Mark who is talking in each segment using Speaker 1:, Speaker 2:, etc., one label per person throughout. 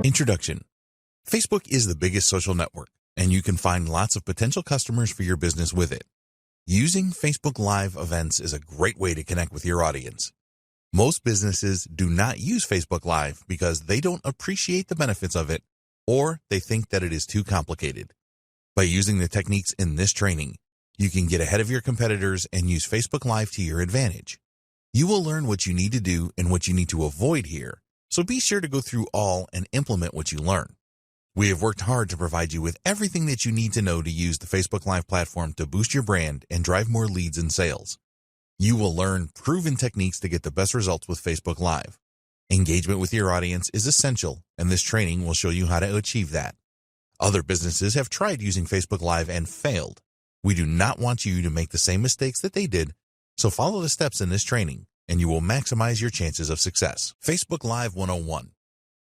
Speaker 1: Introduction. Facebook is the biggest social network, and you can find lots of potential customers for your business with it. Using Facebook Live events is a great way to connect with your audience. Most businesses do not use Facebook Live because they don't appreciate the benefits of it, or they think that it is too complicated. By using the techniques in this training, you can get ahead of your competitors and use Facebook Live to your advantage. You will learn what you need to do and what you need to avoid here, so be sure to go through all and implement what you learn. We have worked hard to provide you with everything that you need to know to use the Facebook Live platform to boost your brand and drive more leads and sales. You will learn proven techniques to get the best results with Facebook Live. Engagement with your audience is essential, and this training will show you how to achieve that. Other businesses have tried using Facebook Live and failed. We do not want you to make the same mistakes that they did, so follow the steps in this training, and you will maximize your chances of success. Facebook Live 101.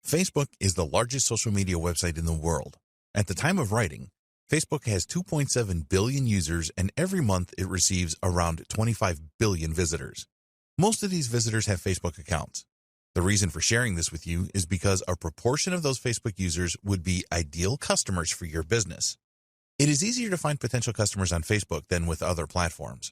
Speaker 1: Facebook is the largest social media website in the world. At the time of writing, Facebook has 2.7 billion users, and every month it receives around 25 billion visitors. Most of these visitors have Facebook accounts. The reason for sharing this with you is because a proportion of those Facebook users would be ideal customers for your business. It is easier to find potential customers on Facebook than with other platforms.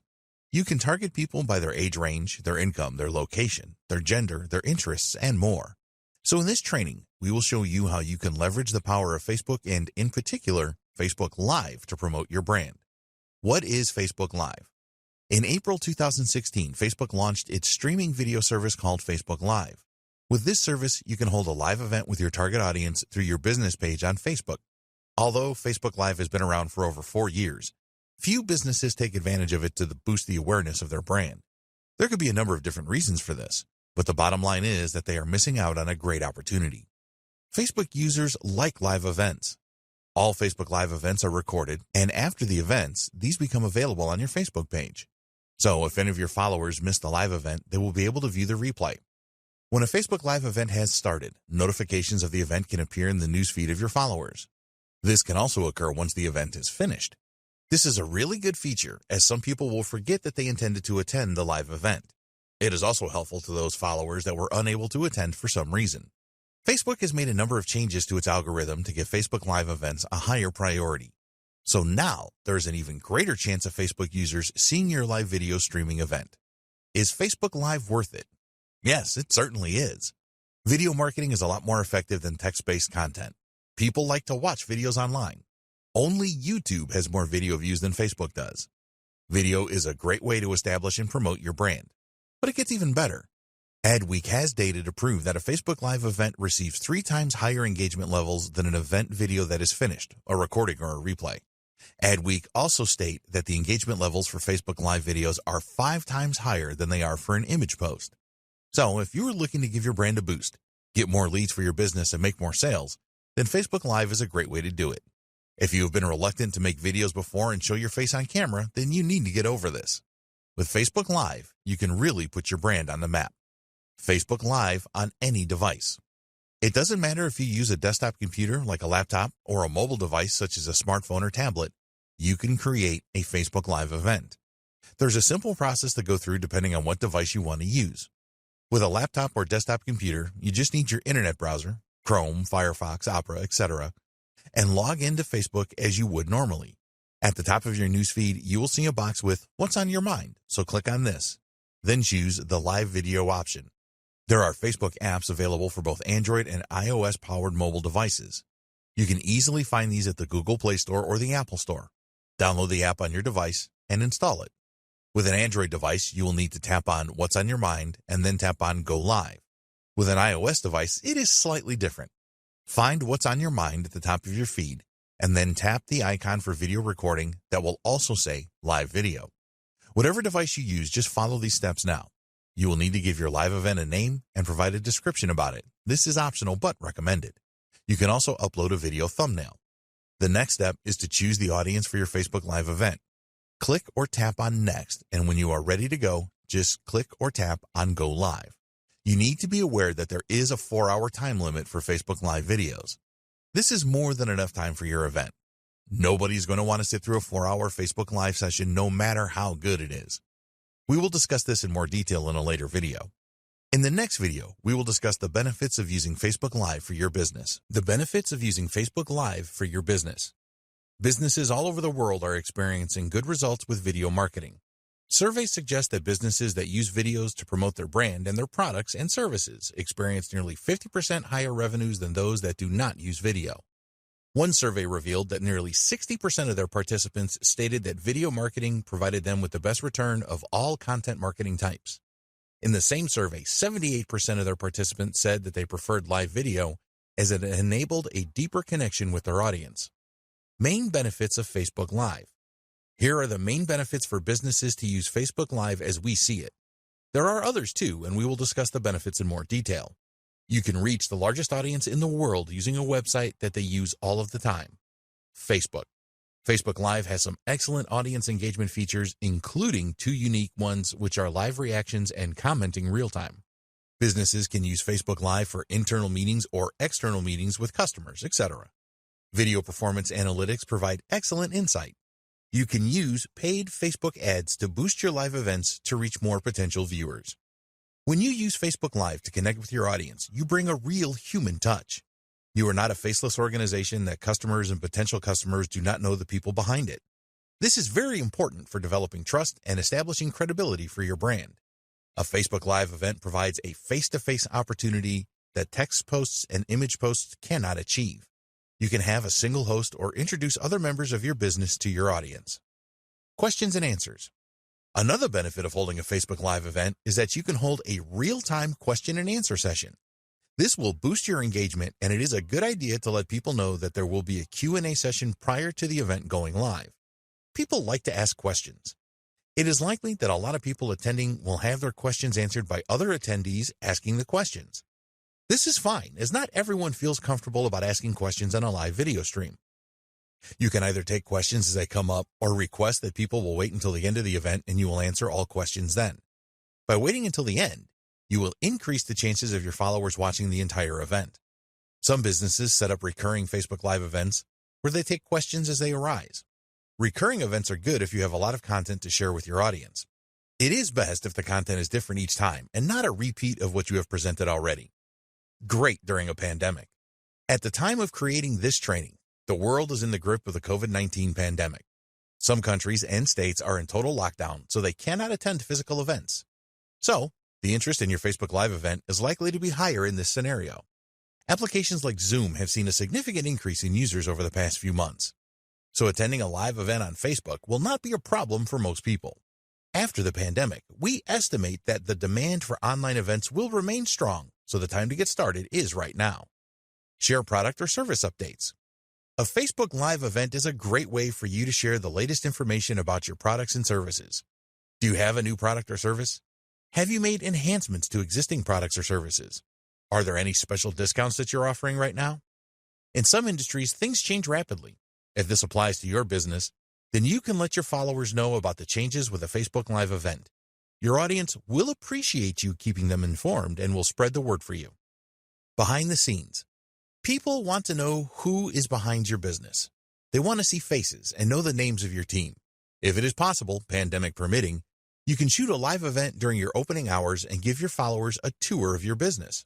Speaker 1: You can target people by their age range, their income, their location, their gender, their interests, and more. So in this training, we will show you how you can leverage the power of Facebook and, in particular, Facebook Live to promote your brand. What is Facebook Live? In April 2016, Facebook launched its streaming video service called Facebook Live. With this service, you can hold a live event with your target audience through your business page on Facebook. Although Facebook Live has been around for over 4 years, few businesses take advantage of it to boost the awareness of their brand. There could be a number of different reasons for this, but the bottom line is that they are missing out on a great opportunity. Facebook users like live events. All Facebook Live events are recorded, and after the events, these become available on your Facebook page. So if any of your followers missed the live event, they will be able to view the replay. When a Facebook Live event has started, notifications of the event can appear in the newsfeed of your followers. This can also occur once the event is finished. This is a really good feature, as some people will forget that they intended to attend the live event. It is also helpful to those followers that were unable to attend for some reason. Facebook has made a number of changes to its algorithm to give Facebook Live events a higher priority. So now, there's an even greater chance of Facebook users seeing your live video streaming event. Is Facebook Live worth it? Yes, it certainly is. Video marketing is a lot more effective than text-based content. People like to watch videos online. Only YouTube has more video views than Facebook does. Video is a great way to establish and promote your brand. But it gets even better. Adweek has data to prove that a Facebook Live event receives 3 times higher engagement levels than an event video that is finished, a recording or a replay. Adweek also state that the engagement levels for Facebook Live videos are 5 times higher than they are for an image post. So if you are looking to give your brand a boost, get more leads for your business, and make more sales, then Facebook Live is a great way to do it. If you have been reluctant to make videos before and show your face on camera, then you need to get over this. With Facebook Live, you can really put your brand on the map. Facebook Live on any device. It doesn't matter if you use a desktop computer like a laptop or a mobile device such as a smartphone or tablet, you can create a Facebook Live event. There's a simple process to go through depending on what device you want to use. With a laptop or desktop computer, you just need your internet browser, Chrome, Firefox, Opera, etc., and log into Facebook as you would normally. At the top of your newsfeed, you will see a box with What's on Your Mind, so click on this. Then choose the Live Video option. There are Facebook apps available for both Android and iOS-powered mobile devices. You can easily find these at the Google Play Store or the Apple Store. Download the app on your device and install it. With an Android device, you will need to tap on What's on Your Mind and then tap on Go Live. With an iOS device, it is slightly different. Find What's on Your Mind at the top of your feed, and then tap the icon for video recording that will also say Live Video. Whatever device you use, just follow these steps now. You will need to give your live event a name and provide a description about it. This is optional but recommended. You can also upload a video thumbnail. The next step is to choose the audience for your Facebook Live event. Click or tap on Next, and when you are ready to go, just click or tap on Go Live. You need to be aware that there is a 4-hour time limit for Facebook Live videos. This is more than enough time for your event. Nobody's going to want to sit through a 4-hour Facebook Live session no matter how good it is. We will discuss this in more detail in a later video. In the next video, we will discuss the benefits of using Facebook Live for your business. The benefits of using Facebook Live for your business. Businesses all over the world are experiencing good results with video marketing. Surveys suggest that businesses that use videos to promote their brand and their products and services experience nearly 50% higher revenues than those that do not use video. One survey revealed that nearly 60% of their participants stated that video marketing provided them with the best return of all content marketing types. In the same survey, 78% of their participants said that they preferred live video as it enabled a deeper connection with their audience. Main benefits of Facebook Live. Here are the main benefits for businesses to use Facebook Live as we see it. There are others too, and we will discuss the benefits in more detail. You can reach the largest audience in the world using a website that they use all of the time. Facebook. Facebook Live has some excellent audience engagement features, including 2 unique ones, which are live reactions and commenting real-time. Businesses can use Facebook Live for internal meetings or external meetings with customers, etc. Video performance analytics provide excellent insight. You can use paid Facebook ads to boost your live events to reach more potential viewers. When you use Facebook Live to connect with your audience, you bring a real human touch. You are not a faceless organization that customers and potential customers do not know the people behind it. This is very important for developing trust and establishing credibility for your brand. A Facebook Live event provides a face-to-face opportunity that text posts and image posts cannot achieve. You can have a single host or introduce other members of your business to your audience. Questions and answers. Another benefit of holding a Facebook Live event is that you can hold a real-time question and answer session. This will boost your engagement, and it is a good idea to let people know that there will be a Q&A session prior to the event going live. People like to ask questions. It is likely that a lot of people attending will have their questions answered by other attendees asking the questions. This is fine, as not everyone feels comfortable about asking questions on a live video stream. You can either take questions as they come up or request that people will wait until the end of the event and you will answer all questions then. By waiting until the end, you will increase the chances of your followers watching the entire event. Some businesses set up recurring Facebook Live events where they take questions as they arise. Recurring events are good if you have a lot of content to share with your audience. It is best if the content is different each time and not a repeat of what you have presented already. Great during a pandemic. At the time of creating this training, the world is in the grip of the COVID-19 pandemic. Some countries and states are in total lockdown, so they cannot attend physical events. So, the interest in your Facebook Live event is likely to be higher in this scenario. Applications like Zoom have seen a significant increase in users over the past few months. So attending a live event on Facebook will not be a problem for most people. After the pandemic, we estimate that the demand for online events will remain strong, so the time to get started is right now. Share product or service updates. A Facebook Live event is a great way for you to share the latest information about your products and services. Do you have a new product or service? Have you made enhancements to existing products or services? Are there any special discounts that you're offering right now? In some industries, things change rapidly. If this applies to your business, then you can let your followers know about the changes with a Facebook Live event. Your audience will appreciate you keeping them informed and will spread the word for you. Behind the scenes. People want to know who is behind your business. They want to see faces and know the names of your team. If it is possible, pandemic permitting, you can shoot a live event during your opening hours and give your followers a tour of your business.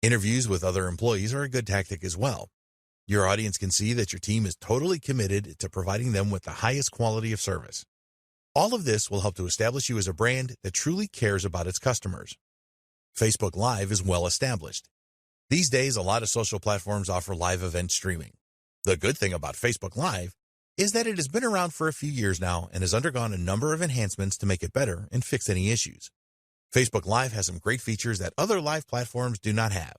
Speaker 1: Interviews with other employees are a good tactic as well. Your audience can see that your team is totally committed to providing them with the highest quality of service. All of this will help to establish you as a brand that truly cares about its customers. Facebook Live is well established. These days, a lot of social platforms offer live event streaming. The good thing about Facebook Live is that it has been around for a few years now and has undergone a number of enhancements to make it better and fix any issues. Facebook Live has some great features that other live platforms do not have,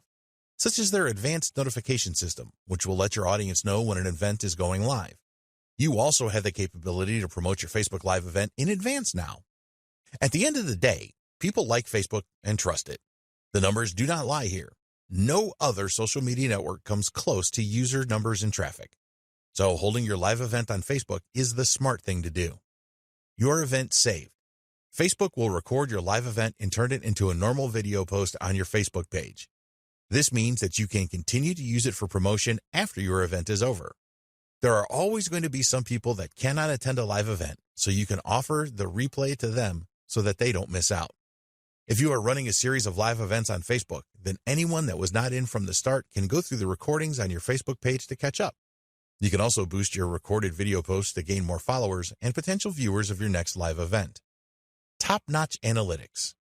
Speaker 1: such as their advanced notification system, which will let your audience know when an event is going live. You also have the capability to promote your Facebook Live event in advance now. At the end of the day, people like Facebook and trust it. The numbers do not lie here. No other social media network comes close to user numbers and traffic. So holding your live event on Facebook is the smart thing to do. Your event saved. Facebook will record your live event and turn it into a normal video post on your Facebook page. This means that you can continue to use it for promotion after your event is over. There are always going to be some people that cannot attend a live event, so you can offer the replay to them so that they don't miss out. If you are running a series of live events on Facebook, then anyone that was not in from the start can go through the recordings on your Facebook page to catch up. You can also boost your recorded video posts to gain more followers and potential viewers of your next live event. Top-notch analytics.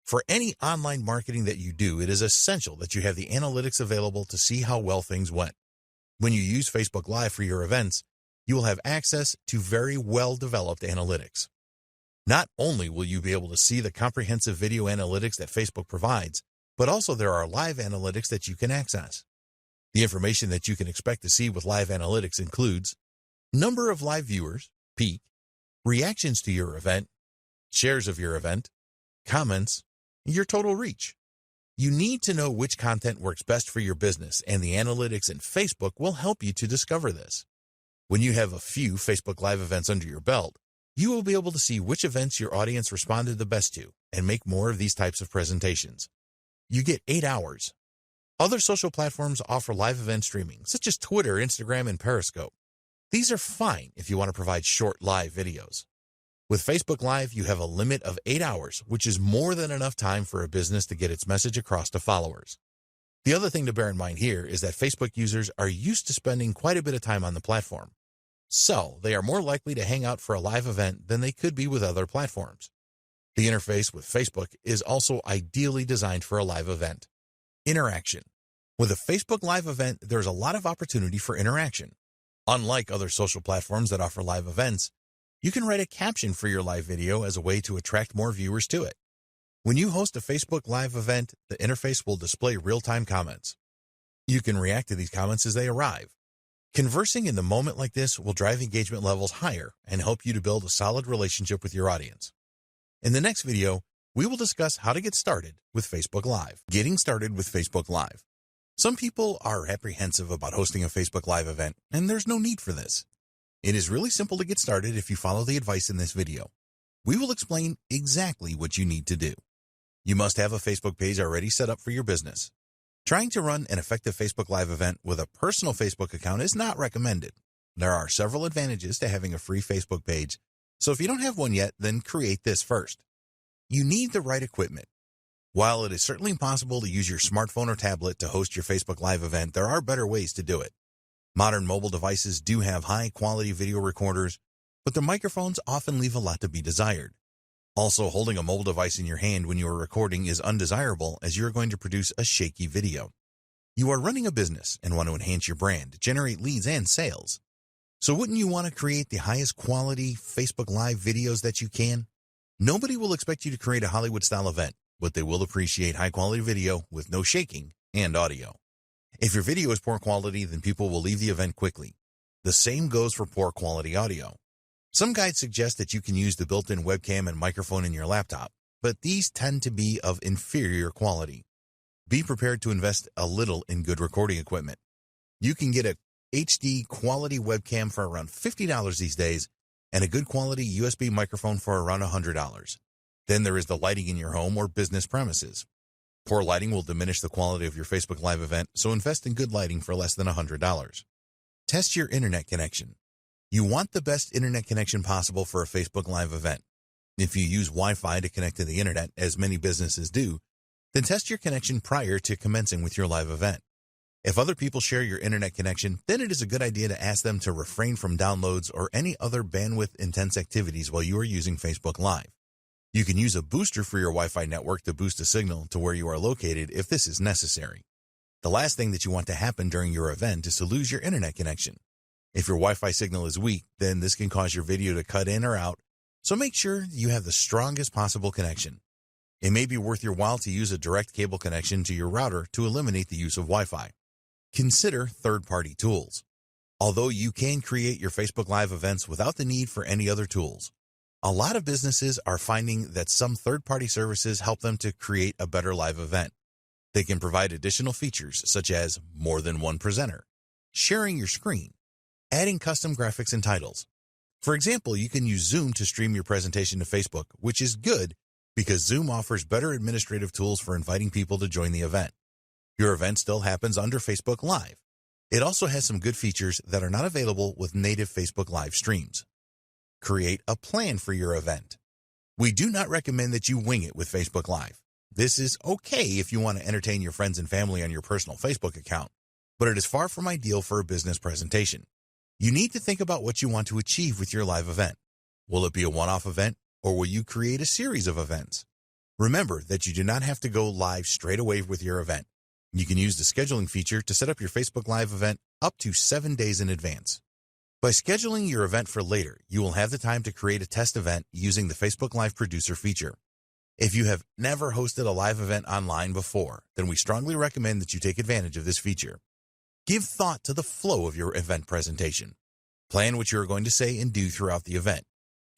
Speaker 1: For any online marketing that you do, it is essential that you have the analytics available to see how well things went. When you use Facebook Live for your events, you will have access to very well-developed analytics. Not only will you be able to see the comprehensive video analytics that Facebook provides, but also there are live analytics that you can access. The information that you can expect to see with live analytics includes number of live viewers, peak, reactions to your event, shares of your event, comments, your total reach. You need to know which content works best for your business, and the analytics in Facebook will help you to discover this. When you have a few Facebook Live events under your belt, you will be able to see which events your audience responded the best to and make more of these types of presentations. You get 8 hours. Other social platforms offer live event streaming, such as Twitter, Instagram, and Periscope. These are fine if you want to provide short live videos. With Facebook Live, you have a limit of 8 hours, which is more than enough time for a business to get its message across to followers. The other thing to bear in mind here is that Facebook users are used to spending quite a bit of time on the platform. So, they are more likely to hang out for a live event than they could be with other platforms. The interface with Facebook is also ideally designed for a live event. Interaction. With a Facebook Live event, there's a lot of opportunity for interaction. Unlike other social platforms that offer live events, you can write a caption for your live video as a way to attract more viewers to it. When you host a Facebook Live event, the interface will display real-time comments. You can react to these comments as they arrive. Conversing in the moment like this will drive engagement levels higher and help you to build a solid relationship with your audience. In the next video, we will discuss how to get started with Facebook Live. Getting started with Facebook Live. Some people are apprehensive about hosting a Facebook Live event, and there's no need for this. It is really simple to get started if you follow the advice in this video. We will explain exactly what you need to do. You must have a Facebook page already set up for your business. Trying to run an effective Facebook Live event with a personal Facebook account is not recommended. There are several advantages to having a free Facebook page, so if you don't have one yet, then create this first. You need the right equipment. While it is certainly possible to use your smartphone or tablet to host your Facebook Live event, there are better ways to do it. Modern mobile devices do have high-quality video recorders, but the microphones often leave a lot to be desired. Also, holding a mobile device in your hand when you are recording is undesirable, as you are going to produce a shaky video. You are running a business and want to enhance your brand, generate leads and sales. So wouldn't you want to create the highest quality Facebook Live videos that you can? Nobody will expect you to create a Hollywood-style event, but they will appreciate high-quality video with no shaking and audio. If your video is poor quality, then people will leave the event quickly. The same goes for poor quality audio. Some guides suggest that you can use the built-in webcam and microphone in your laptop, but these tend to be of inferior quality. Be prepared to invest a little in good recording equipment. You can get a HD quality webcam for around $50 these days, and a good quality USB microphone for around $100. Then there is the lighting in your home or business premises. Poor lighting will diminish the quality of your Facebook Live event, so invest in good lighting for less than $100. Test your internet connection. You want the best internet connection possible for a Facebook Live event. If you use Wi-Fi to connect to the internet, as many businesses do, then test your connection prior to commencing with your live event. If other people share your internet connection, then it is a good idea to ask them to refrain from downloads or any other bandwidth-intense activities while you are using Facebook Live. You can use a booster for your Wi-Fi network to boost a signal to where you are located if this is necessary. The last thing that you want to happen during your event is to lose your internet connection. If your Wi-Fi signal is weak, then this can cause your video to cut in or out, so make sure you have the strongest possible connection. It may be worth your while to use a direct cable connection to your router to eliminate the use of Wi-Fi. Consider third-party tools. Although you can create your Facebook Live events without the need for any other tools, a lot of businesses are finding that some third-party services help them to create a better live event. They can provide additional features such as more than one presenter, sharing your screen, adding custom graphics and titles. For example, you can use Zoom to stream your presentation to Facebook, which is good because Zoom offers better administrative tools for inviting people to join the event. Your event still happens under Facebook Live. It also has some good features that are not available with native Facebook Live streams. Create a plan for your event. We do not recommend that you wing it with Facebook Live. This is okay if you want to entertain your friends and family on your personal Facebook account, but it is far from ideal for a business presentation. You need to think about what you want to achieve with your live event. Will it be a one-off event, or will you create a series of events? Remember that you do not have to go live straight away with your event. You can use the scheduling feature to set up your Facebook Live event up to 7 days in advance. By scheduling your event for later, you will have the time to create a test event using the Facebook Live Producer feature. If you have never hosted a live event online before, then we strongly recommend that you take advantage of this feature. Give thought to the flow of your event presentation. Plan what you are going to say and do throughout the event.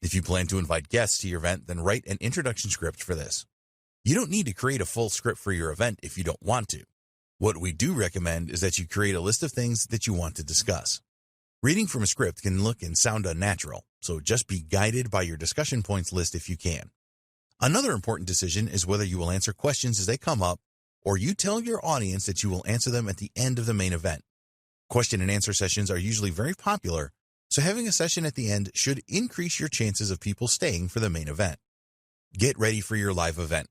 Speaker 1: If you plan to invite guests to your event, then write an introduction script for this. You don't need to create a full script for your event if you don't want to. What we do recommend is that you create a list of things that you want to discuss. Reading from a script can look and sound unnatural, so just be guided by your discussion points list if you can. Another important decision is whether you will answer questions as they come up, or you tell your audience that you will answer them at the end of the main event. Question and answer sessions are usually very popular, so having a session at the end should increase your chances of people staying for the main event. Get ready for your live event.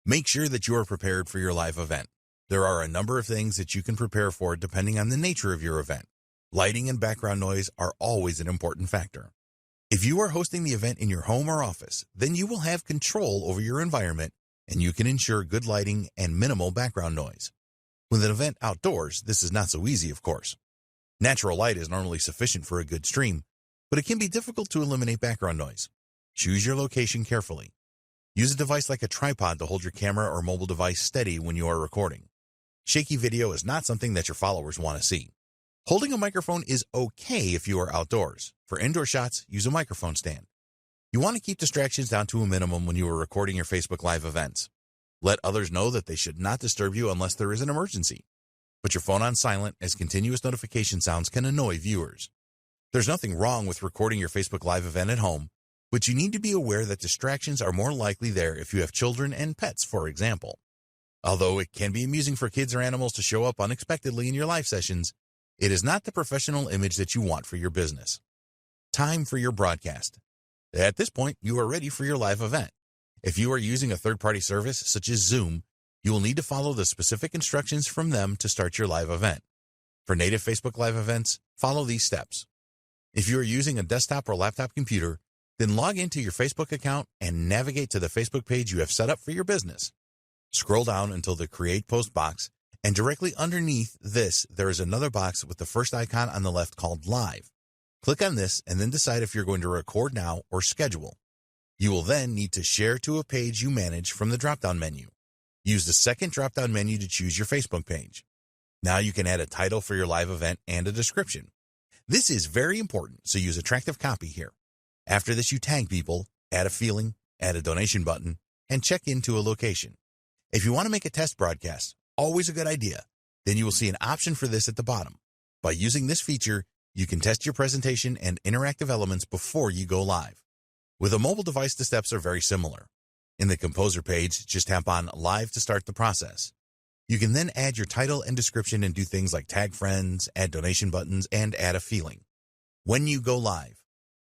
Speaker 1: Make sure that you are prepared for your live event. There are a number of things that you can prepare for depending on the nature of your event. Lighting and background noise are always an important factor. If you are hosting the event in your home or office, then you will have control over your environment and you can ensure good lighting and minimal background noise. With an event outdoors, this is not so easy, of course. Natural light is normally sufficient for a good stream, but it can be difficult to eliminate background noise. Choose your location carefully. Use a device like a tripod to hold your camera or mobile device steady when you are recording. Shaky video is not something that your followers want to see. Holding a microphone is okay if you are outdoors. For indoor shots, use a microphone stand. You want to keep distractions down to a minimum when you are recording your Facebook Live events. Let others know that they should not disturb you unless there is an emergency. Put your phone on silent, as continuous notification sounds can annoy viewers. There's nothing wrong with recording your Facebook Live event at home, but you need to be aware that distractions are more likely there if you have children and pets, for example. Although it can be amusing for kids or animals to show up unexpectedly in your live sessions, it is not the professional image that you want for your business. Time for your broadcast. At this point, you are ready for your live event. If you are using a third-party service such as Zoom, you will need to follow the specific instructions from them to start your live event. For native Facebook Live events, follow these steps. If you are using a desktop or laptop computer, then log into your Facebook account and navigate to the Facebook page you have set up for your business. Scroll down until the Create Post box, and directly underneath this, there is another box with the first icon on the left called Live. Click on this and then decide if you're going to record now or schedule. You will then need to share to a page you manage from the drop-down menu. Use the second drop-down menu to choose your Facebook page. Now you can add a title for your live event and a description. This is very important, so use attractive copy here. After this, you tag people, add a feeling, add a donation button, and check into a location. If you want to make a test broadcast, always a good idea, then you will see an option for this at the bottom. By using this feature, you can test your presentation and interactive elements before you go live. With a mobile device, the steps are very similar. In the Composer page, just tap on Live to start the process. You can then add your title and description and do things like tag friends, add donation buttons, and add a feeling. When you go live.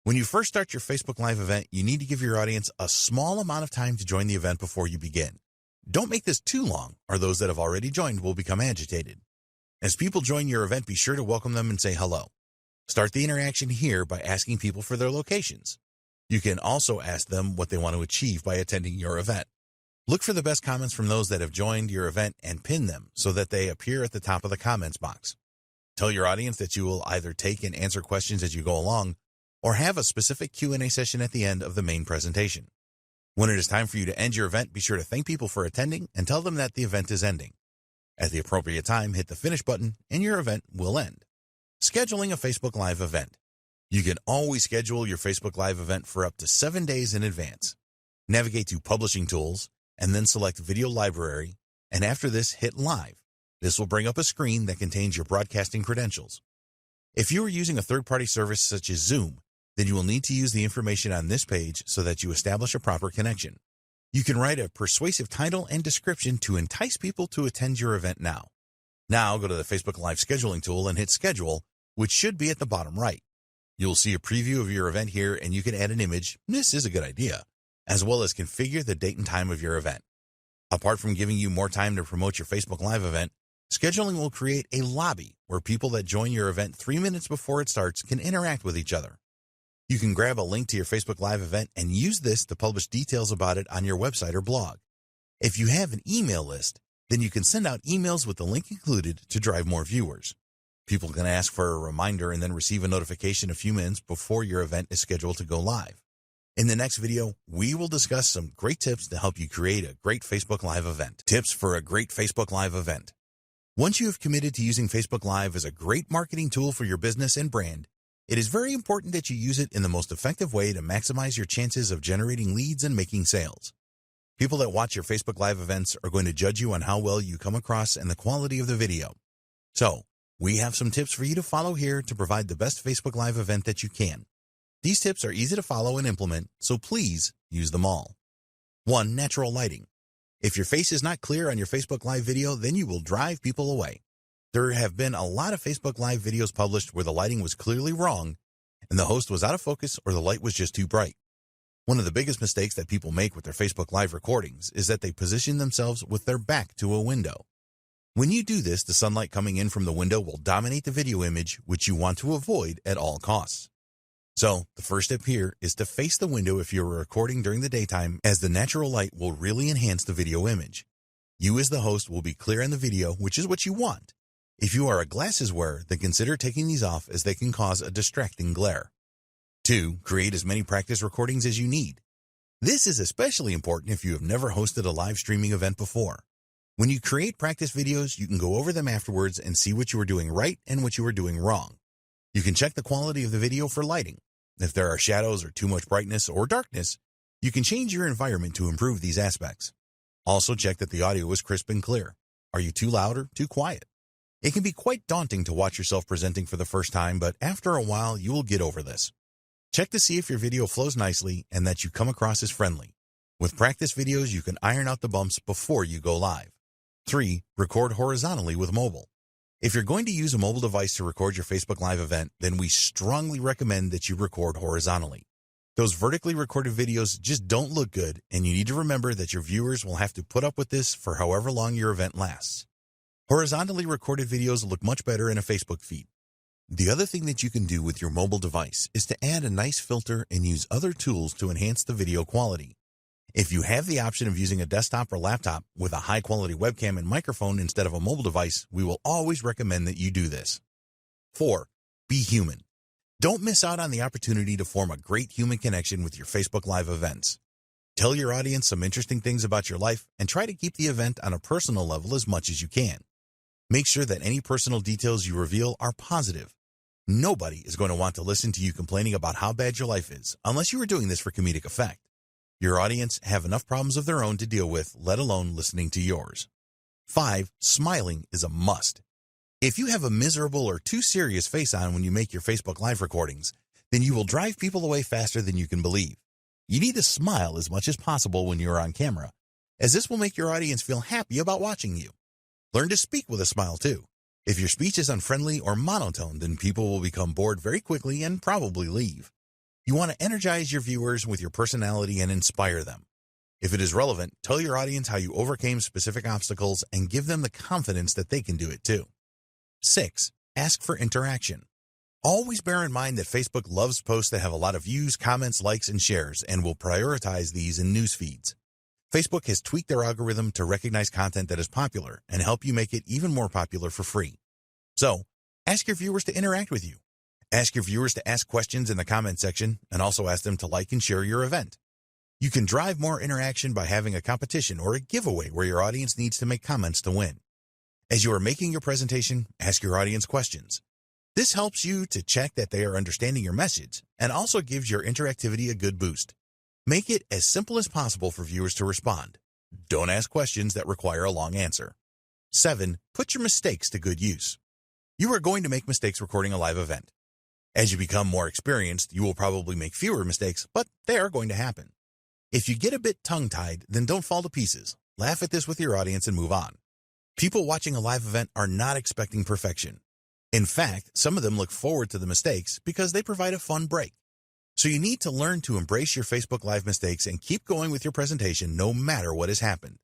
Speaker 1: When you first start your Facebook Live event, you need to give your audience a small amount of time to join the event before you begin. Don't make this too long, or those that have already joined will become agitated. As people join your event, be sure to welcome them and say hello. Start the interaction here by asking people for their locations. You can also ask them what they want to achieve by attending your event. Look for the best comments from those that have joined your event and pin them so that they appear at the top of the comments box. Tell your audience that you will either take and answer questions as you go along or have a specific Q&A session at the end of the main presentation. When it is time for you to end your event, be sure to thank people for attending and tell them that the event is ending. At the appropriate time, hit the finish button and your event will end. Scheduling a Facebook Live event. You can always schedule your Facebook Live event for up to 7 days in advance. Navigate to Publishing Tools and then select Video Library, and after this, hit Live. This will bring up a screen that contains your broadcasting credentials. If you are using a third-party service such as Zoom, then you will need to use the information on this page so that you establish a proper connection. You can write a persuasive title and description to entice people to attend your event now. Now go to the Facebook Live scheduling tool and hit Schedule, which should be at the bottom right. You'll see a preview of your event here, and you can add an image. This is a good idea, as well as configure the date and time of your event. Apart from giving you more time to promote your Facebook Live event, scheduling will create a lobby where people that join your event 3 minutes before it starts can interact with each other. You can grab a link to your Facebook Live event and use this to publish details about it on your website or blog. If you have an email list, then you can send out emails with the link included to drive more viewers. People can ask for a reminder and then receive a notification a few minutes before your event is scheduled to go live. In the next video, we will discuss some great tips to help you create a great Facebook Live event. Tips for a great Facebook Live event. Once you have committed to using Facebook Live as a great marketing tool for your business and brand, it is very important that you use it in the most effective way to maximize your chances of generating leads and making sales. People that watch your Facebook Live events are going to judge you on how well you come across and the quality of the video. So, we have some tips for you to follow here to provide the best Facebook Live event that you can. These tips are easy to follow and implement, so please use them all. 1. Natural lighting. If your face is not clear on your Facebook Live video, then you will drive people away. There have been a lot of Facebook Live videos published where the lighting was clearly wrong and the host was out of focus or the light was just too bright. One of the biggest mistakes that people make with their Facebook Live recordings is that they position themselves with their back to a window. When you do this, the sunlight coming in from the window will dominate the video image, which you want to avoid at all costs. So, the first step here is to face the window if you're recording during the daytime, as the natural light will really enhance the video image. You as the host will be clear in the video, which is what you want. If you are a glasses wearer, then consider taking these off as they can cause a distracting glare. 2. Create as many practice recordings as you need. This is especially important if you have never hosted a live streaming event before. When you create practice videos, you can go over them afterwards and see what you were doing right and what you were doing wrong. You can check the quality of the video for lighting. If there are shadows or too much brightness or darkness, you can change your environment to improve these aspects. Also check that the audio is crisp and clear. Are you too loud or too quiet? It can be quite daunting to watch yourself presenting for the first time, but after a while, you will get over this. Check to see if your video flows nicely and that you come across as friendly. With practice videos, you can iron out the bumps before you go live. 3. Record horizontally with mobile. If you're going to use a mobile device to record your Facebook Live event, then we strongly recommend that you record horizontally. Those vertically recorded videos just don't look good, and you need to remember that your viewers will have to put up with this for however long your event lasts. Horizontally recorded videos look much better in a Facebook feed. The other thing that you can do with your mobile device is to add a nice filter and use other tools to enhance the video quality. If you have the option of using a desktop or laptop with a high-quality webcam and microphone instead of a mobile device, we will always recommend that you do this. 4. Be human. Don't miss out on the opportunity to form a great human connection with your Facebook Live events. Tell your audience some interesting things about your life and try to keep the event on a personal level as much as you can. Make sure that any personal details you reveal are positive. Nobody is going to want to listen to you complaining about how bad your life is, unless you are doing this for comedic effect. Your audience have enough problems of their own to deal with, let alone listening to yours. 5. Smiling is a must. If you have a miserable or too serious face on when you make your Facebook Live recordings, then you will drive people away faster than you can believe. You need to smile as much as possible when you are on camera, as this will make your audience feel happy about watching you. Learn to speak with a smile too. If your speech is unfriendly or monotone, then people will become bored very quickly and probably leave. You want to energize your viewers with your personality and inspire them. If it is relevant, tell your audience how you overcame specific obstacles and give them the confidence that they can do it too. 6. Ask for interaction. Always bear in mind that Facebook loves posts that have a lot of views, comments, likes, and shares, and will prioritize these in news feeds. Facebook has tweaked their algorithm to recognize content that is popular and help you make it even more popular for free. So, ask your viewers to interact with you. Ask your viewers to ask questions in the comment section and also ask them to like and share your event. You can drive more interaction by having a competition or a giveaway where your audience needs to make comments to win. As you are making your presentation, ask your audience questions. This helps you to check that they are understanding your message and also gives your interactivity a good boost. Make it as simple as possible for viewers to respond. Don't ask questions that require a long answer. 7. Put your mistakes to good use. You are going to make mistakes recording a live event. As you become more experienced, you will probably make fewer mistakes, but they are going to happen. If you get a bit tongue-tied, then don't fall to pieces. Laugh at this with your audience and move on. People watching a live event are not expecting perfection. In fact, some of them look forward to the mistakes because they provide a fun break. So you need to learn to embrace your Facebook Live mistakes and keep going with your presentation no matter what has happened.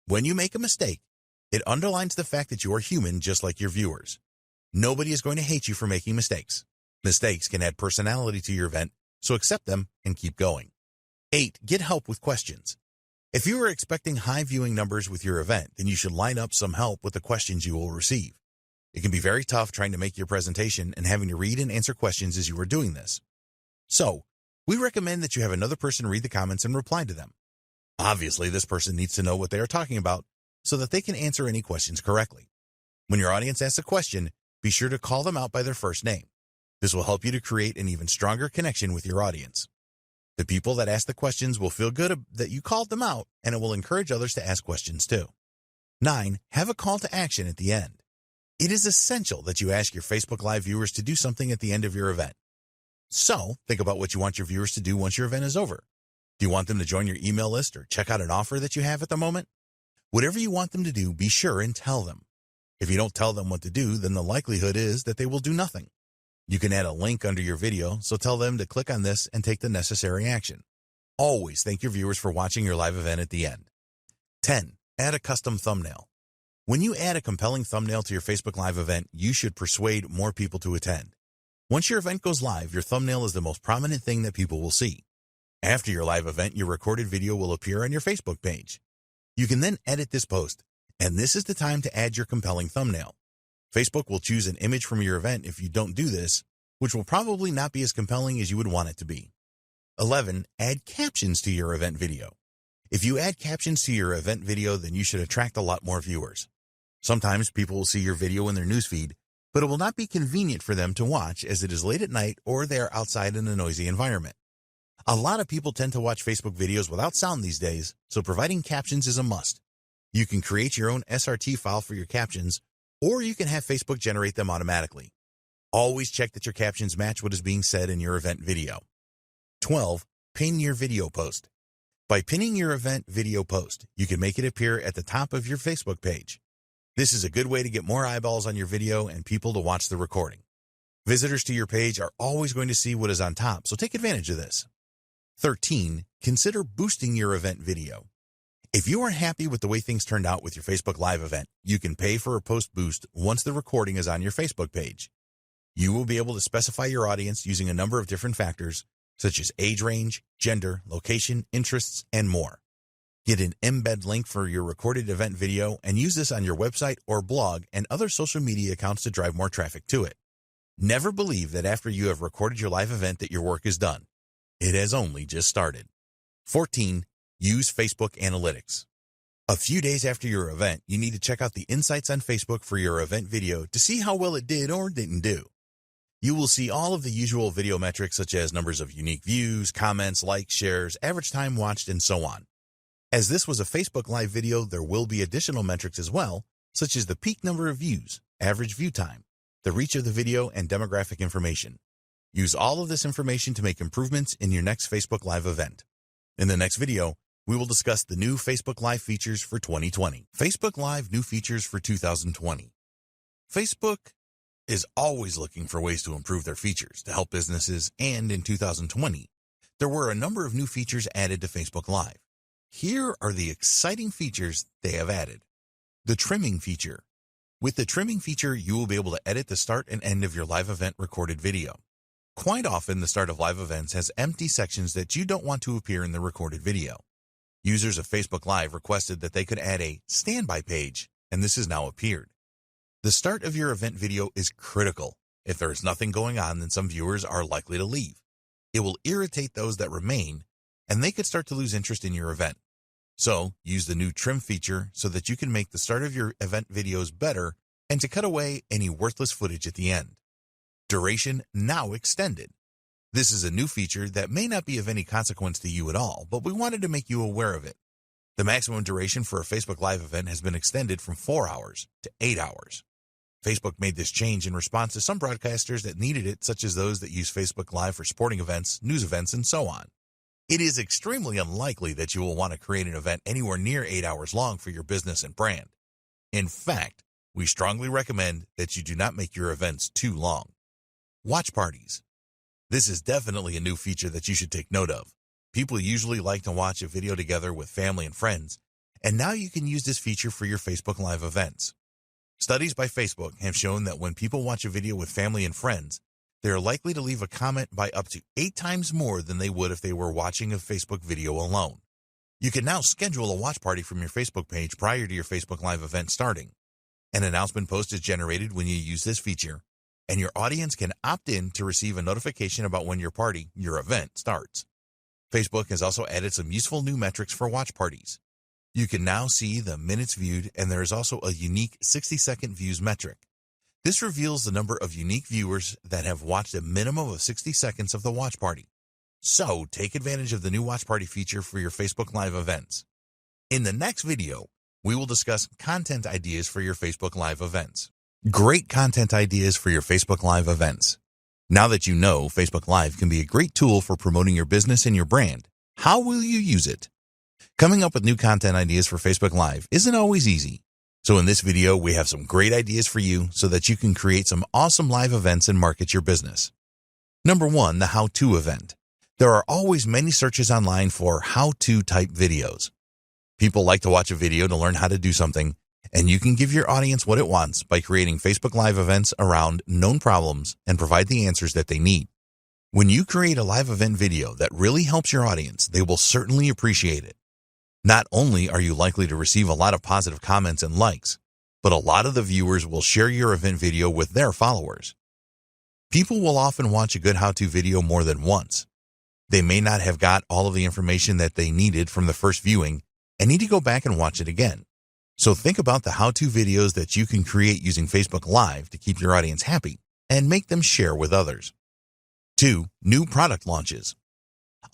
Speaker 1: When you make a mistake, it underlines the fact that you are human just like your viewers. Nobody is going to hate you for making mistakes. Mistakes can add personality to your event, so accept them and keep going. 8. Get help with questions. If you are expecting high viewing numbers with your event, then you should line up some help with the questions you will receive. It can be very tough trying to make your presentation and having to read and answer questions as you are doing this. So, we recommend that you have another person read the comments and reply to them. Obviously, this person needs to know what they are talking about so that they can answer any questions correctly. When your audience asks a question, be sure to call them out by their first name. This will help you to create an even stronger connection with your audience. The people that ask the questions will feel good that you called them out, and it will encourage others to ask questions too. 9. Have a call to action at the end. It is essential that you ask your Facebook Live viewers to do something at the end of your event. So, think about what you want your viewers to do once your event is over. Do you want them to join your email list or check out an offer that you have at the moment? Whatever you want them to do, be sure and tell them. If you don't tell them what to do, then the likelihood is that they will do nothing. You can add a link under your video, so tell them to click on this and take the necessary action. Always thank your viewers for watching your live event at the end. 10. Add a custom thumbnail. When you add a compelling thumbnail to your Facebook Live event, you should persuade more people to attend. Once your event goes live, your thumbnail is the most prominent thing that people will see. After your live event, your recorded video will appear on your Facebook page. You can then edit this post, and this is the time to add your compelling thumbnail. Facebook will choose an image from your event if you don't do this, which will probably not be as compelling as you would want it to be. 11. Add captions to your event video. If you add captions to your event video, then you should attract a lot more viewers. Sometimes people will see your video in their newsfeed, but it will not be convenient for them to watch as it is late at night or they are outside in a noisy environment. A lot of people tend to watch Facebook videos without sound these days, so providing captions is a must. You can create your own SRT file for your captions, or you can have Facebook generate them automatically. Always check that your captions match what is being said in your event video. 12. Pin your video post. By pinning your event video post, you can make it appear at the top of your Facebook page. This is a good way to get more eyeballs on your video and people to watch the recording. Visitors to your page are always going to see what is on top, so take advantage of this. 13. Consider boosting your event video. If you are happy with the way things turned out with your Facebook Live event, you can pay for a post boost once the recording is on your Facebook page. You will be able to specify your audience using a number of different factors, such as age range, gender, location, interests, and more. Get an embed link for your recorded event video and use this on your website or blog and other social media accounts to drive more traffic to it. Never believe that after you have recorded your live event that your work is done. It has only just started. 14. Use Facebook Analytics. A few days after your event, you need to check out the insights on Facebook for your event video to see how well it did or didn't do. You will see all of the usual video metrics such as numbers of unique views, comments, likes, shares, average time watched, and so on. As this was a Facebook Live video, there will be additional metrics as well, such as the peak number of views, average view time, the reach of the video, and demographic information. Use all of this information to make improvements in your next Facebook Live event. In the next video, we will discuss the new Facebook Live features for 2020. Facebook Live new features for 2020. Facebook is always looking for ways to improve their features to help businesses, and in 2020, there were a number of new features added to Facebook Live. Here are the exciting features they have added. The trimming feature. With the trimming feature, you will be able to edit the start and end of your live event recorded video. Quite often, the start of live events has empty sections that you don't want to appear in the recorded video. Users of Facebook Live requested that they could add a standby page, and this has now appeared. The start of your event video is critical. If there is nothing going on, then some viewers are likely to leave. It will irritate those that remain, and they could start to lose interest in your event. So, use the new trim feature so that you can make the start of your event videos better and to cut away any worthless footage at the end. Duration now extended. This is a new feature that may not be of any consequence to you at all, but we wanted to make you aware of it. The maximum duration for a Facebook Live event has been extended from 4 hours to 8 hours. Facebook made this change in response to some broadcasters that needed it, such as those that use Facebook Live for sporting events, news events, and so on. It is extremely unlikely that you will want to create an event anywhere near 8 hours long for your business and brand. In fact, we strongly recommend that you do not make your events too long. Watch parties. This is definitely a new feature that you should take note of. People usually like to watch a video together with family and friends, And now you can use this feature for your Facebook Live events. Studies by Facebook have shown that when people watch a video with family and friends, they are likely to leave a comment by up to 8 times more than they would if they were watching a Facebook video alone. You can now schedule a watch party from your Facebook page prior to your Facebook Live event starting. An announcement post is generated when you use this feature, and your audience can opt in to receive a notification about when your event starts. Facebook has also added some useful new metrics for watch parties. You can now see the minutes viewed, and there is also a unique 60-second views metric. This reveals the number of unique viewers that have watched a minimum of 60 seconds of the watch party. So, take advantage of the new watch party feature for your Facebook Live events. In the next video, we will discuss content ideas for your Facebook Live events. Great content ideas for your Facebook Live events. Now that you know Facebook Live can be a great tool for promoting your business and your brand, how will you use it? Coming up with new content ideas for Facebook Live isn't always easy. So in this video, we have some great ideas for you so that you can create some awesome live events and market your business. Number 1, the how-to event. There are always many searches online for how-to type videos. People like to watch a video to learn how to do something, and you can give your audience what it wants by creating Facebook Live events around known problems and provide the answers that they need. When you create a live event video that really helps your audience, they will certainly appreciate it. Not only are you likely to receive a lot of positive comments and likes, but a lot of the viewers will share your event video with their followers. People will often watch a good how-to video more than once. They may not have got all of the information that they needed from the first viewing and need to go back and watch it again. So think about the how-to videos that you can create using Facebook Live to keep your audience happy and make them share with others. 2, new product launches.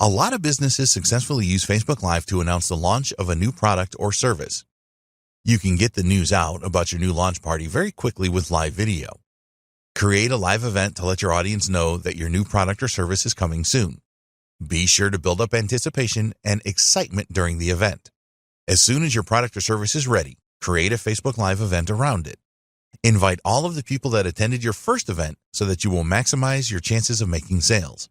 Speaker 1: A lot of businesses successfully use Facebook Live to announce the launch of a new product or service. You can get the news out about your new launch party very quickly with live video. Create a live event to let your audience know that your new product or service is coming soon. Be sure to build up anticipation and excitement during the event. As soon as your product or service is ready, create a Facebook Live event around it. Invite all of the people that attended your first event so that you will maximize your chances of making sales.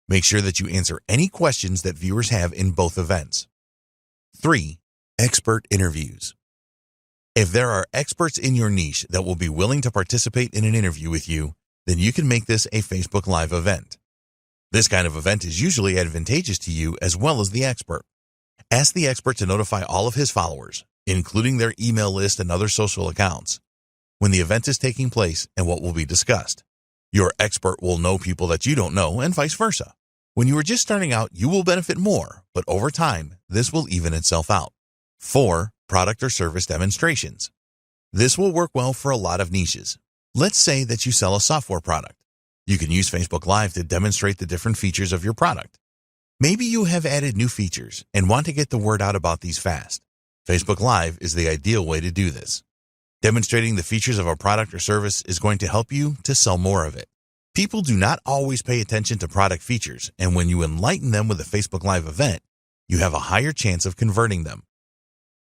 Speaker 1: Make sure that you answer any questions that viewers have in both events. 3, expert interviews. If there are experts in your niche that will be willing to participate in an interview with you, then you can make this a Facebook Live event. This kind of event is usually advantageous to you as well as the expert. Ask the expert to notify all of his followers, including their email list and other social accounts, when the event is taking place and what will be discussed. Your expert will know people that you don't know and vice versa. When you are just starting out, you will benefit more, but over time, this will even itself out. 4, product or service demonstrations. This will work well for a lot of niches. Let's say that you sell a software product. You can use Facebook Live to demonstrate the different features of your product. Maybe you have added new features and want to get the word out about these fast. Facebook Live is the ideal way to do this. Demonstrating the features of a product or service is going to help you to sell more of it. People do not always pay attention to product features, and when you enlighten them with a Facebook Live event, you have a higher chance of converting them.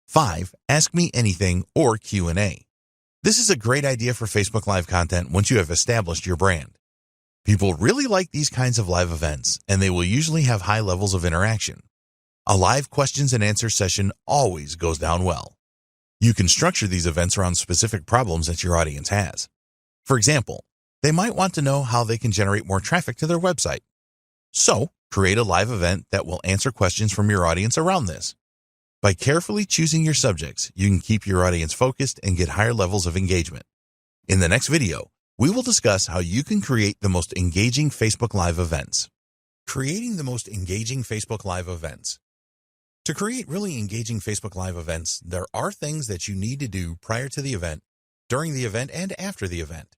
Speaker 1: 5, Ask Me Anything or Q&A. This is a great idea for Facebook Live content once you have established your brand. People really like these kinds of live events, and they will usually have high levels of interaction. A live questions and answers session always goes down well. You can structure these events around specific problems that your audience has. For example, they might want to know how they can generate more traffic to their website. So, create a live event that will answer questions from your audience around this. By carefully choosing your subjects, you can keep your audience focused and get higher levels of engagement. In the next video, we will discuss how you can create the most engaging Facebook Live events. Creating the most engaging Facebook Live events. To create really engaging Facebook Live events, there are things that you need to do prior to the event, during the event, and after the event.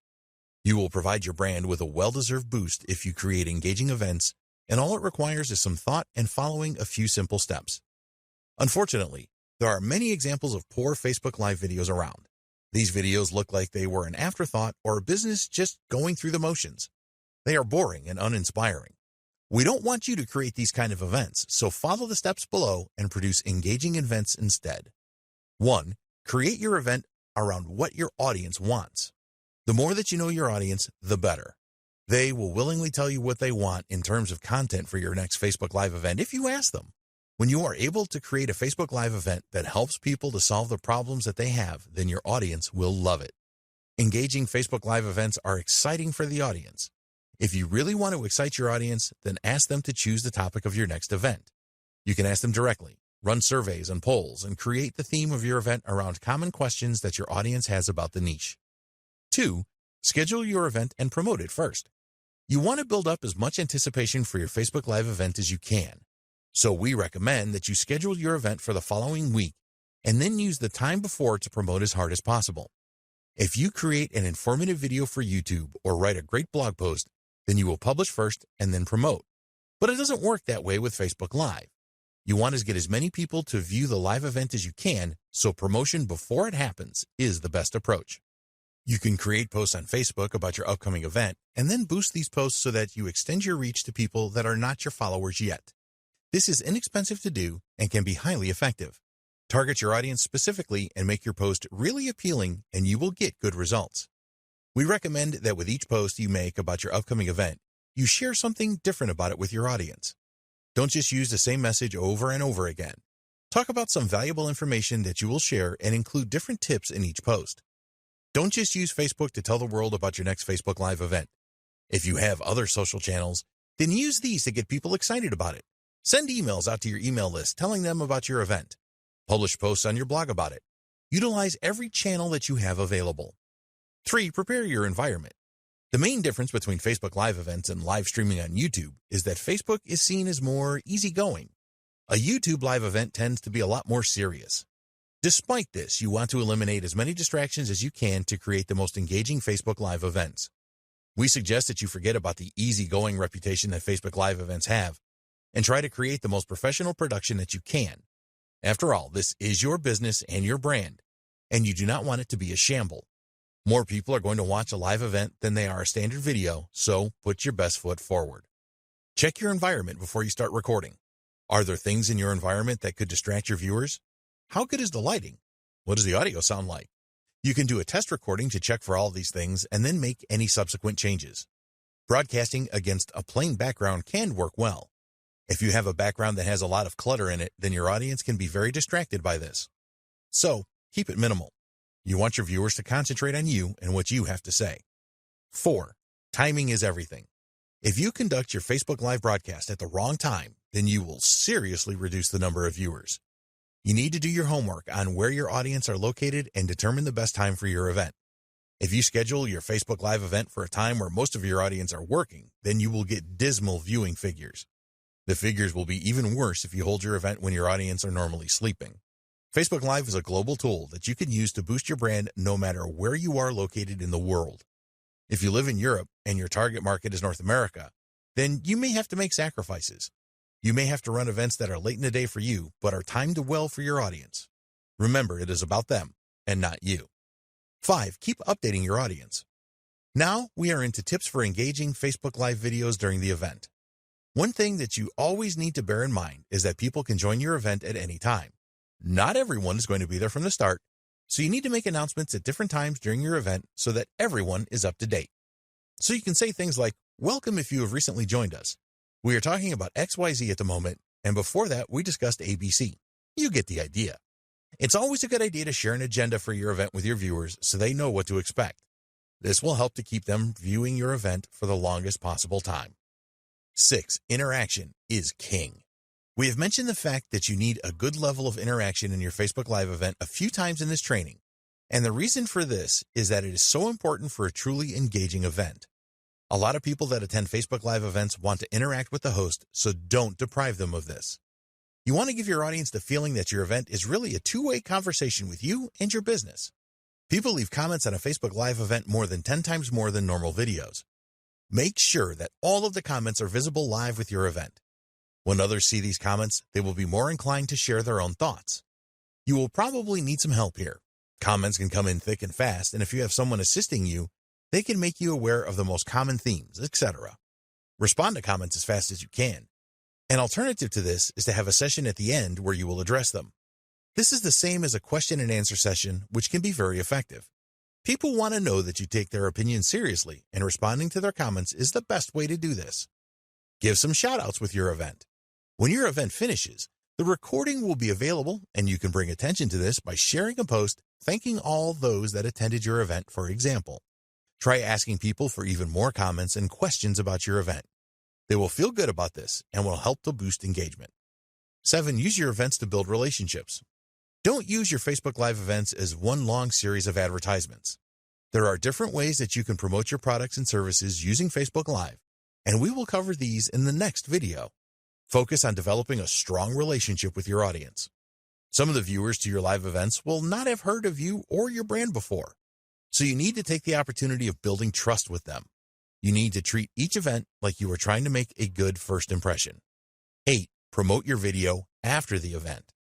Speaker 1: You will provide your brand with a well-deserved boost if you create engaging events, and all it requires is some thought and following a few simple steps. Unfortunately, there are many examples of poor Facebook Live videos around. These videos look like they were an afterthought or a business just going through the motions. They are boring and uninspiring. We don't want you to create these kind of events, so follow the steps below and produce engaging events instead. 1. Create your event around what your audience wants. The more that you know your audience, the better. They will willingly tell you what they want in terms of content for your next Facebook Live event if you ask them. When you are able to create a Facebook Live event that helps people to solve the problems that they have, then your audience will love it. Engaging Facebook Live events are exciting for the audience. If you really want to excite your audience, then ask them to choose the topic of your next event. You can ask them directly, run surveys and polls, and create the theme of your event around common questions that your audience has about the niche. 2. Schedule your event and promote it first. You want to build up as much anticipation for your Facebook Live event as you can. So we recommend that you schedule your event for the following week and then use the time before to promote as hard as possible. If you create an informative video for YouTube or write a great blog post, then you will publish first and then promote. But it doesn't work that way with Facebook Live. You want to get as many people to view the live event as you can, so promotion before it happens is the best approach. You can create posts on Facebook about your upcoming event and then boost these posts so that you extend your reach to people that are not your followers yet. This is inexpensive to do and can be highly effective. Target your audience specifically and make your post really appealing, and you will get good results. We recommend that with each post you make about your upcoming event, you share something different about it with your audience. Don't just use the same message over and over again. Talk about some valuable information that you will share and include different tips in each post. Don't just use Facebook to tell the world about your next Facebook Live event. If you have other social channels, then use these to get people excited about it. Send emails out to your email list telling them about your event. Publish posts on your blog about it. Utilize every channel that you have available. 3. Prepare your environment. The main difference between Facebook Live events and live streaming on YouTube is that Facebook is seen as more easygoing. A YouTube Live event tends to be a lot more serious. Despite this, you want to eliminate as many distractions as you can to create the most engaging Facebook Live events. We suggest that you forget about the easygoing reputation that Facebook Live events have and try to create the most professional production that you can. After all, this is your business and your brand, and you do not want it to be a shamble. More people are going to watch a live event than they are a standard video, so put your best foot forward. Check your environment before you start recording. Are there things in your environment that could distract your viewers? How good is the lighting? What does the audio sound like? You can do a test recording to check for all these things and then make any subsequent changes. Broadcasting against a plain background can work well. If you have a background that has a lot of clutter in it, then your audience can be very distracted by this. So, keep it minimal. You want your viewers to concentrate on you and what you have to say. 4. Timing is everything. If you conduct your Facebook Live broadcast at the wrong time, then you will seriously reduce the number of viewers. You need to do your homework on where your audience are located and determine the best time for your event. If you schedule your Facebook Live event for a time where most of your audience are working, then you will get dismal viewing figures. The figures will be even worse if you hold your event when your audience are normally sleeping. Facebook Live is a global tool that you can use to boost your brand no matter where you are located in the world. If you live in Europe and your target market is North America, then you may have to make sacrifices. You may have to run events that are late in the day for you, but are timed well for your audience. Remember, it is about them and not you. 5. Keep updating your audience. Now we are into tips for engaging Facebook Live videos during the event. One thing that you always need to bear in mind is that people can join your event at any time. Not everyone is going to be there from the start, so you need to make announcements at different times during your event so that everyone is up to date. So you can say things like, "Welcome if you have recently joined us. We are talking about XYZ at the moment, and before that we discussed ABC. You get the idea." It's always a good idea to share an agenda for your event with your viewers so they know what to expect. This will help to keep them viewing your event for the longest possible time. 6. Interaction is king. We have mentioned the fact that you need a good level of interaction in your Facebook Live event a few times in this training, and the reason for this is that it is so important for a truly engaging event. A lot of people that attend Facebook Live events want to interact with the host, so don't deprive them of this. You want to give your audience the feeling that your event is really a two-way conversation with you and your business. People leave comments on a Facebook Live event more than 10 times more than normal videos. Make sure that all of the comments are visible live with your event. When others see these comments, they will be more inclined to share their own thoughts. You will probably need some help here. Comments can come in thick and fast, and if you have someone assisting you, they can make you aware of the most common themes, etc. Respond to comments as fast as you can. An alternative to this is to have a session at the end where you will address them. This is the same as a question and answer session, which can be very effective. People want to know that you take their opinion seriously, and responding to their comments is the best way to do this. Give some shout-outs with your event. When your event finishes, The recording will be available, and you can bring attention to this by sharing a post thanking all those that attended your event, for example. Try asking people for even more comments and questions about your event. They will feel good about this and will help to boost engagement. 7. Use your events to build relationships. Don't use your Facebook Live events as one long series of advertisements. There are different ways that you can promote your products and services using Facebook Live, and we will cover these in the next video. Focus on developing a strong relationship with your audience. Some of the viewers to your live events will not have heard of you or your brand before, so you need to take the opportunity of building trust with them. You need to treat each event like you are trying to make a good first impression. 8. Promote your video after the event.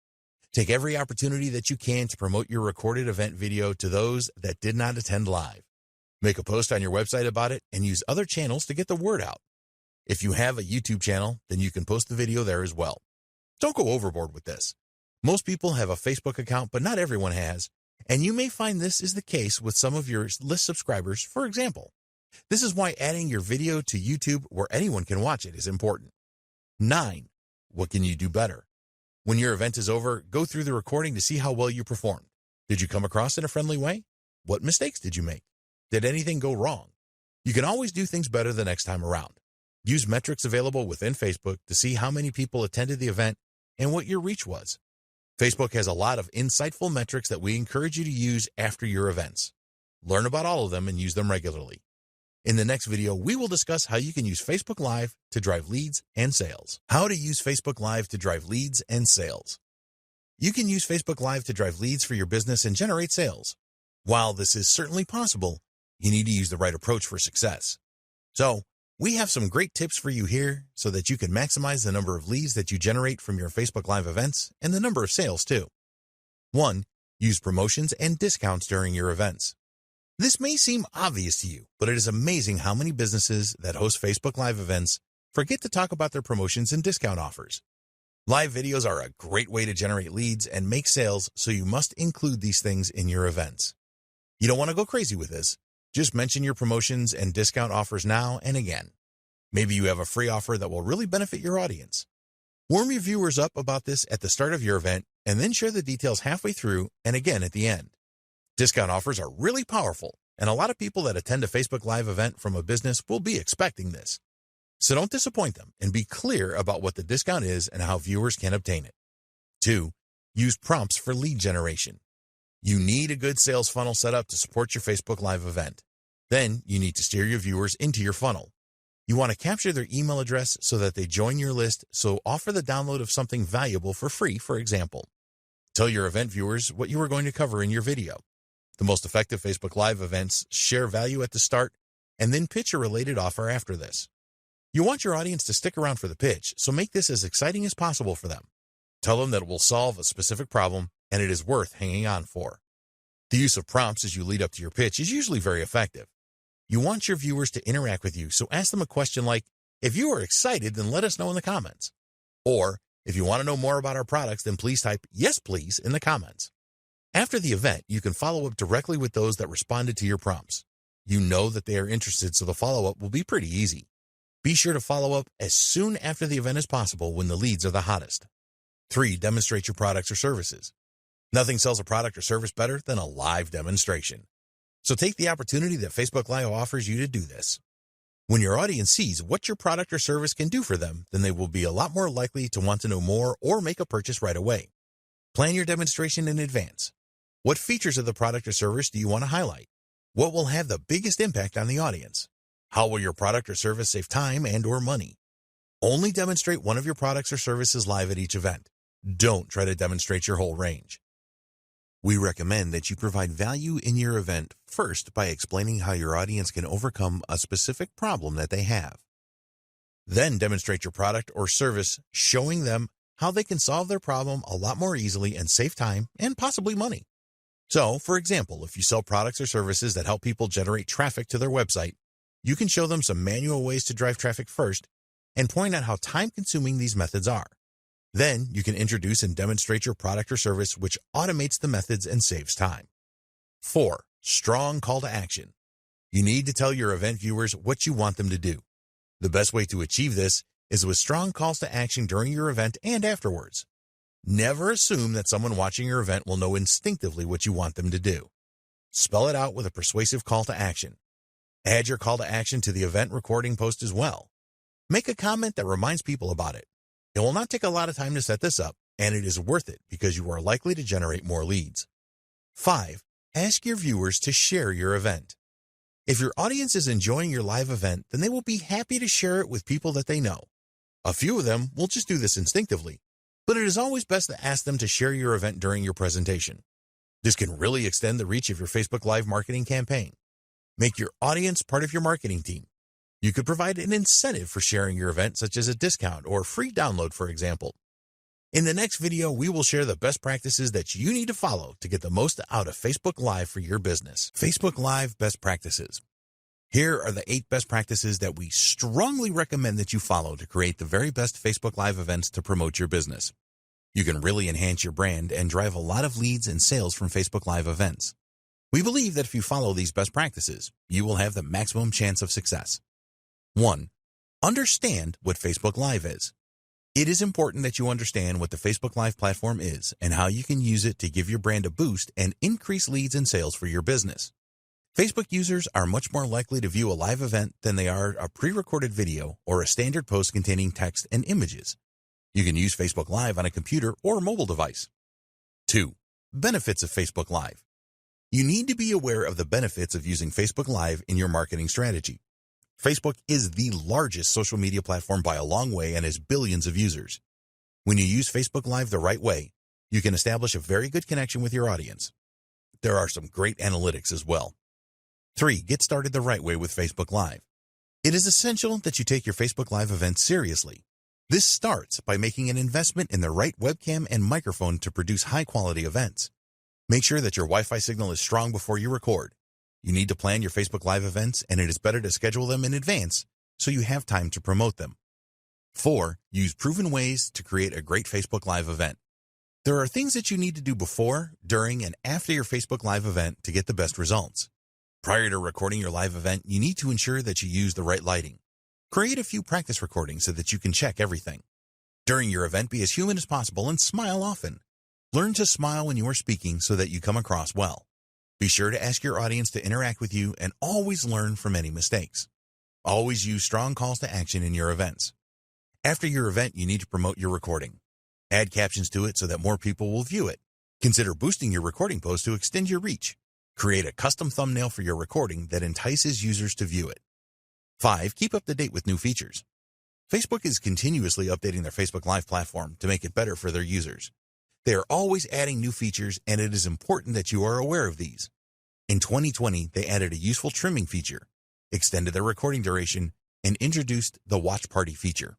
Speaker 1: Take every opportunity that you can to promote your recorded event video to those that did not attend live. Make a post on your website about it and use other channels to get the word out. If you have a YouTube channel, then you can post the video there as well. Don't go overboard with this. Most people have a Facebook account, but not everyone has, and you may find this is the case with some of your list subscribers, for example. This is why adding your video to YouTube where anyone can watch it is important. 9. What can you do better? When your event is over, go through the recording to see how well you performed. Did you come across in a friendly way? What mistakes did you make? Did anything go wrong? You can always do things better the next time around. Use metrics available within Facebook to see how many people attended the event and what your reach was. Facebook has a lot of insightful metrics that we encourage you to use after your events. Learn about all of them and use them regularly. In the next video, we will discuss how you can use Facebook Live to drive leads and sales. How to use Facebook Live to drive leads and sales. You can use Facebook Live to drive leads for your business and generate sales. While this is certainly possible, you need to use the right approach for success. So, we have some great tips for you here so that you can maximize the number of leads that you generate from your Facebook Live events and the number of sales too. 1. Use promotions and discounts during your events. This may seem obvious to you, but it is amazing how many businesses that host Facebook Live events forget to talk about their promotions and discount offers. Live videos are a great way to generate leads and make sales, so you must include these things in your events. You don't want to go crazy with this. Just mention your promotions and discount offers now and again. Maybe you have a free offer that will really benefit your audience. Warm your viewers up about this at the start of your event and then share the details halfway through and again at the end. Discount offers are really powerful, and a lot of people that attend a Facebook Live event from a business will be expecting this. So don't disappoint them and be clear about what the discount is and how viewers can obtain it. 2. Use prompts for lead generation. You need a good sales funnel set up to support your Facebook Live event. Then you need to steer your viewers into your funnel. You want to capture their email address so that they join your list, so offer the download of something valuable for free, for example. Tell your event viewers what you are going to cover in your video. The most effective Facebook Live events share value at the start and then pitch a related offer after this. You want your audience to stick around for the pitch, so make this as exciting as possible for them. Tell them that it will solve a specific problem and it is worth hanging on for. The use of prompts as you lead up to your pitch is usually very effective. You want your viewers to interact with you, so ask them a question like, "If you are excited, then let us know in the comments." Or, "If you want to know more about our products, then please type 'yes, please' in the comments." After the event, you can follow up directly with those that responded to your prompts. You know that they are interested, so the follow-up will be pretty easy. Be sure to follow up as soon after the event as possible when the leads are the hottest. 3. Demonstrate your products or services. Nothing sells a product or service better than a live demonstration. So take the opportunity that Facebook Live offers you to do this. When your audience sees what your product or service can do for them, then they will be a lot more likely to want to know more or make a purchase right away. Plan your demonstration in advance. What features of the product or service do you want to highlight? What will have the biggest impact on the audience? How will your product or service save time and/or money? Only demonstrate one of your products or services live at each event. Don't try to demonstrate your whole range. We recommend that you provide value in your event first by explaining how your audience can overcome a specific problem that they have. Then demonstrate your product or service, showing them how they can solve their problem a lot more easily and save time and possibly money. So, for example, if you sell products or services that help people generate traffic to their website, you can show them some manual ways to drive traffic first and point out how time-consuming these methods are. Then you can introduce and demonstrate your product or service, which automates the methods and saves time. 4. Strong call to action. You need to tell your event viewers what you want them to do. The best way to achieve this is with strong calls to action during your event and afterwards. Never assume that someone watching your event will know instinctively what you want them to do. Spell it out with a persuasive call to action. Add your call to action to the event recording post as well. Make a comment that reminds people about it. It will not take a lot of time to set this up, and it is worth it because you are likely to generate more leads. 5. Ask your viewers to share your event. If your audience is enjoying your live event, then they will be happy to share it with people that they know. A few of them will just do this instinctively, but it is always best to ask them to share your event during your presentation. This can really extend the reach of your Facebook Live marketing campaign. Make your audience part of your marketing team. You could provide an incentive for sharing your event, such as a discount or free download, for example. In the next video, we will share the best practices that you need to follow to get the most out of Facebook Live for your business. Facebook Live best practices. Here are the 8 best practices that we strongly recommend that you follow to create the very best Facebook Live events to promote your business. You can really enhance your brand and drive a lot of leads and sales from Facebook Live events. We believe that if you follow these best practices, you will have the maximum chance of success. 1. Understand what Facebook Live is. It is important that you understand what the Facebook Live platform is and how you can use it to give your brand a boost and increase leads and sales for your business. Facebook users are much more likely to view a live event than they are a pre-recorded video or a standard post containing text and images. You can use Facebook Live on a computer or mobile device. 2. Benefits of Facebook Live. You need to be aware of the benefits of using Facebook Live in your marketing strategy. Facebook is the largest social media platform by a long way and has billions of users. When you use Facebook Live the right way, you can establish a very good connection with your audience. There are some great analytics as well. 3. Get started the right way with Facebook Live. It is essential that you take your Facebook Live event seriously. This starts by making an investment in the right webcam and microphone to produce high-quality events. Make sure that your Wi-Fi signal is strong before you record. You need to plan your Facebook Live events, and it is better to schedule them in advance so you have time to promote them. 4. Use proven ways to create a great Facebook Live event. There are things that you need to do before, during, and after your Facebook Live event to get the best results. Prior to recording your live event, you need to ensure that you use the right lighting. Create a few practice recordings so that you can check everything. During your event, be as human as possible and smile often. Learn to smile when you are speaking so that you come across well. Be sure to ask your audience to interact with you and always learn from any mistakes. Always use strong calls to action in your events. After your event, you need to promote your recording. Add captions to it so that more people will view it. Consider boosting your recording post to extend your reach. Create a custom thumbnail for your recording that entices users to view it. 5. Keep up to date with new features. Facebook is continuously updating their Facebook Live platform to make it better for their users. They are always adding new features, and it is important that you are aware of these. In 2020, they added a useful trimming feature, extended their recording duration, and introduced the Watch Party feature.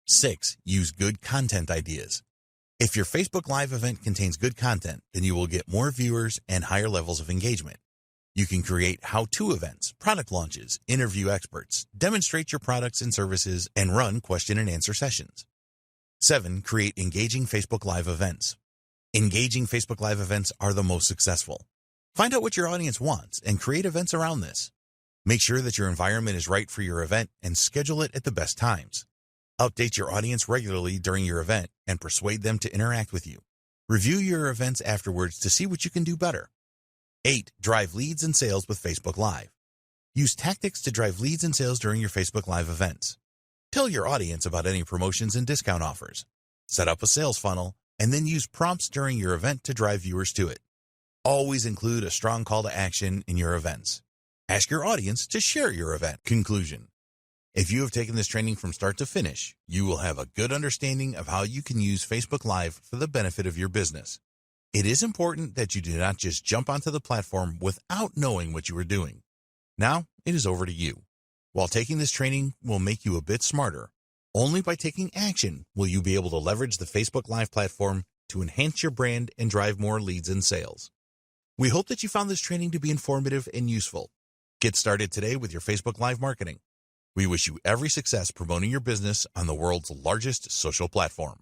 Speaker 1: 6. Use good content ideas. If your Facebook Live event contains good content, then you will get more viewers and higher levels of engagement. You can create how-to events, product launches, interview experts, demonstrate your products and services, and run question and answer sessions. 7. Create engaging Facebook Live events. Engaging Facebook Live events are the most successful. Find out what your audience wants and create events around this. Make sure that your environment is right for your event and schedule it at the best times. Update your audience regularly during your event and persuade them to interact with you. Review your events afterwards to see what you can do better. 8. Drive leads and sales with Facebook Live. Use tactics to drive leads and sales during your Facebook Live events. Tell your audience about any promotions and discount offers. Set up a sales funnel, and then use prompts during your event to drive viewers to it. Always include a strong call to action in your events. Ask your audience to share your event. Conclusion. If you have taken this training from start to finish, you will have a good understanding of how you can use Facebook Live for the benefit of your business. It is important that you do not just jump onto the platform without knowing what you are doing. Now, it is over to you. While taking this training will make you a bit smarter, only by taking action will you be able to leverage the Facebook Live platform to enhance your brand and drive more leads and sales. We hope that you found this training to be informative and useful. Get started today with your Facebook Live marketing. We wish you every success promoting your business on the world's largest social platform.